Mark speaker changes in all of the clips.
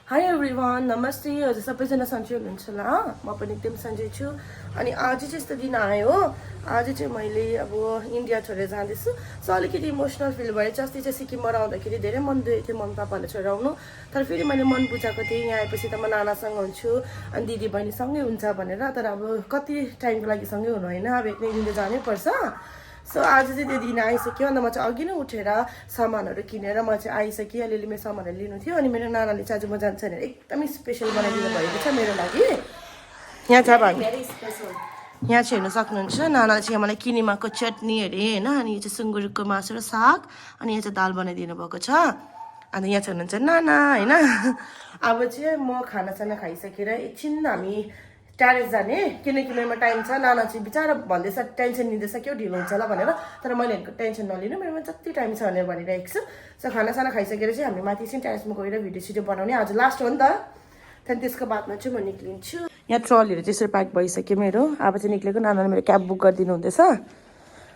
Speaker 1: High everyone, नमस्ते। हजुर सबैजना सन्चै हुनुहुन्छ होला। म पनि एकदम सन्चै छु। अनि आज चाहिँ यस्तो दिन आयो हो। आज चाहिँ मैले अब इन्डिया छोडेर जाँदैछु। सो अलिकति इमोसनल फिल भयो। चाहिँ अस्ति चाहिँ सिक्किमबाट आउँदाखेरि धेरै मन दुखेको थियो मम्मी पापाले छोडेर आउनु। तर फेरि मैले मन बुझाएको थिएँ यहाँ आएपछि त म नानासँग हुन्छु अनि दिदी बहिनीसँगै हुन्छ भनेर। तर अब कति टाइमको लागि सँगै हुनु होइन, अब एक दिन त जानै पर्छ। सो आज चाहिँ त्यो दिन आइसक्यो। अन्त म चाहिँ अघि नै उठेर सामानहरू किनेर म चाहिँ आइसकेँ। अलिअलि मेरो सामानहरू लिनु थियो। अनि मेरो नानाले चाहिँ आज म जान्छ भनेर एकदमै स्पेसल बनाइदिनु भएको छ मेरो लागि। यहाँ चाहिँ अब हामी यहाँ चाहिँ हेर्न सक्नुहुन्छ, नानाले चाहिँ मलाई किनेमाको चटनी अरे होइन, अनि यो चाहिँ सुँगुरको मासु र साग, अनि यहाँ चाहिँ दाल बनाइदिनु भएको छ। अनि यहाँ चाहिँ हुनुहुन्छ नाना होइन। अब चाहिँ म खानासाना खाइसकेर एकछिन हामी ट्यारेस जाने, किनकि मेरोमा टाइम छ। नाना चाहिँ बिचारा भन्दैछ, टेन्सन लिँदैछ क्यों ढिलो हुन्छ होला भनेर। तर मैले टेन्सन नलिनु, मेरोमा जति टाइम छ भनेर भनिरहेको छु। सो खानासाना खाइसकेर चाहिँ हामी माथि चाहिँ ट्यारेसमा गएर भिडियो सिडियो बनाउने। आज लास्ट हो नि त। त्यहाँदेखि त्यसको बादमा चाहिँ म निक्लिन्छु। यहाँ ट्रलीहरू चाहिँ यसरी प्याक भइसक्यो मेरो। अब चाहिँ निक्लेको, नानाले मेरो क्याब बुक गरिदिनु हुँदैछ।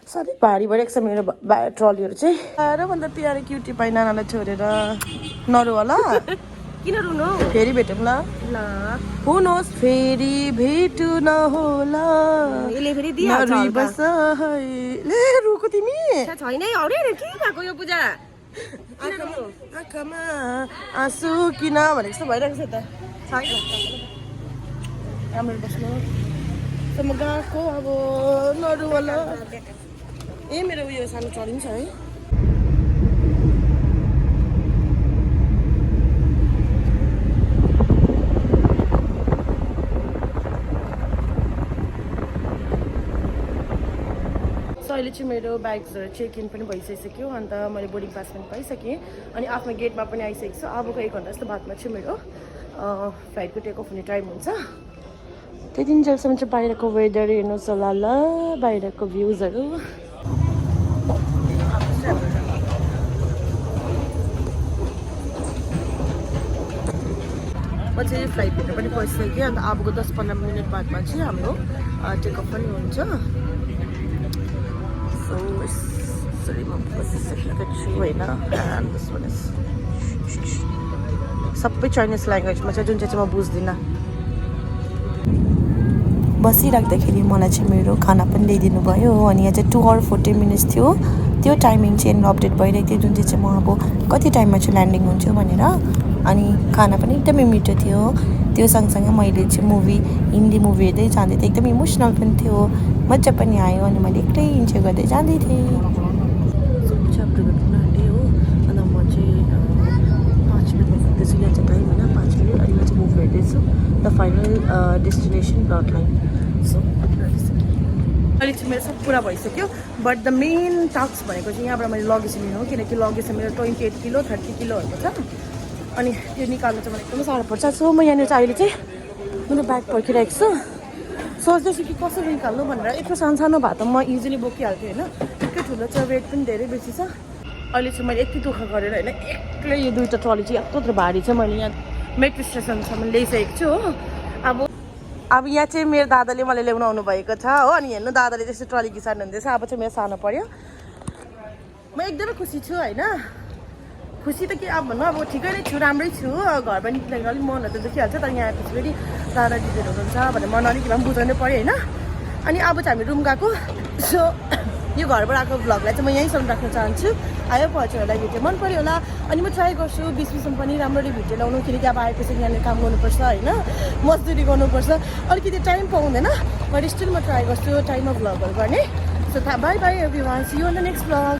Speaker 1: साह्रै भारी भइरहेको छ मेरो ट्रलीहरू चाहिँ। भन्दा प्यारो क्युटी पाइ नानालाई छोडेर नरु होला। किन रुनु? फेरि भेटौँ ल। हुनुहोस् फेरि भेटु नहोला। ले रुको तिमी
Speaker 2: छैन के भएको यो पूजा?
Speaker 1: आँखामा आँसु किन भनेको जस्तो भइरहेको छ त। राम्रो बस्नु। म गएको अब नरु होला। ए मेरो उयो सानो चढी छ है। अहिले चाहिँ मेरो ब्याग्सहरू चेक इन पनि भइसक्यो। अन्त मैले बोर्डिङ पास पनि पाइसकेँ। अनि आफ्नो गेटमा पनि आइसकेको छु। अबको 1 घन्टा जस्तो बादमा चाहिँ मेरो फ्लाइटको टेक अफ हुने टाइम हुन्छ। त्यति दिनसम्म चाहिँ बाहिरको वेदर हेर्नुहोस् होला ल, बाहिरको भ्युजहरू। म चाहिँ फ्लाइटभित्र पनि पसिसकेँ। अन्त अबको 10-15 मिनट बादमा चाहिँ हाम्रो टेक अफ पनि हुन्छ। यसरी म बसिसकेको छु होइन। सबै चाइनिज ल्याङ्ग्वेजमा छ, जुन चाहिँ म बुझ्दिनँ। बसिराख्दाखेरि मलाई चाहिँ मेरो खाना पनि ल्याइदिनु भयो। अनि यहाँ चाहिँ 2 hours 40 minutes थियो। त्यो टाइमिङ चाहिँ अपडेट भइरहेको थियो, जुन चाहिँ म अब कति टाइममा चाहिँ ल्यान्डिङ हुन्छु भनेर। अनि खाना पनि एकदमै मिठो थियो। त्यो सँगसँगै मैले चाहिँ हिन्दी मुभी हेर्दै जाँदै थिएँ। एकदमै इमोसनल पनि थियो, मजा पनि आयो। अनि मैले एक्लै इन्जोय गर्दै जाँदै थिएँ। च्याप्टर गर्नु आँटेँ हो। अन्त म चाहिँ 5 मिनटमा पुग्दैछु। यहाँ चाहिँ टाइम होइन 5 मिनट। अनि म चाहिँ मुभी हेर्दैछु the final destination plot line. So अहिले चाहिँ मेरो सब पुरा भइसक्यो। बट द मेन टास्क भनेको चाहिँ यहाँबाट मैले लगेज लिनु हो। किनकि लगेज चाहिँ मेरो 28 किलो 30 किलोहरूको छ। अनि त्यो निकाल्नु चाहिँ मलाई एकदमै साह्रो पर्छ। सो म यहाँनिर चाहिँ अहिले चाहिँ मेरो ब्याग पर्खिरहेको छु। सोच्दैछु कि कसरी निकाल्नु भनेर। यत्रो सानो भए त म इजिली बोकिहाल्थेँ होइन। यत्रो ठुलो छ, वेट पनि धेरै बेसी छ। अहिले चाहिँ मैले यति दुःख गरेर होइन एक्लै यो 2टा ट्रली चाहिँ यत्रो भारी छ। मैले यहाँ मेट्रो स्टेसनसम्म ल्याइसकेको छु हो। अब यहाँ चाहिँ मेरो दादाले मलाई ल्याउनु आउनु भएको छ हो। अनि हेर्नु दादाले त्यस्तो ट्रली घिसार्नु हुँदैछ। अब चाहिँ मेरो सानो पऱ्यो। म एकदमै खुसी छु होइन। खुसी त के अब भन्नु, अब ठिकै नै छु, राम्रै छु। घर पनि निक्लेर अलिक मनहरू त दुखिहाल्छ। तर यहाँ आएपछि फेरि दादा दिदीहरू हुनुहुन्छ भने मन अलिक भए पनि बुझाउनु पऱ्यो होइन। अनि अब चाहिँ हामी रुम गएको। सो यो घरबाट आएको भ्लगलाई चाहिँ म यहीँसम्म राख्न चाहन्छु। आयो हजुरहरूलाई भिडियो मन पऱ्यो होला। अनि म ट्राई गर्छु 20-20 पनि राम्ररी भिडियो ल्याउनु। किनकि अब आएपछि यहाँनिर काम गर्नुपर्छ होइन, मजदुरी गर्नुपर्छ, अलिकति टाइम पाउँदैन। बट स्टिल म ट्राई गर्छु टाइममा भ्लगहरू गर्ने। So bye bye everyone, see you in the next vlog.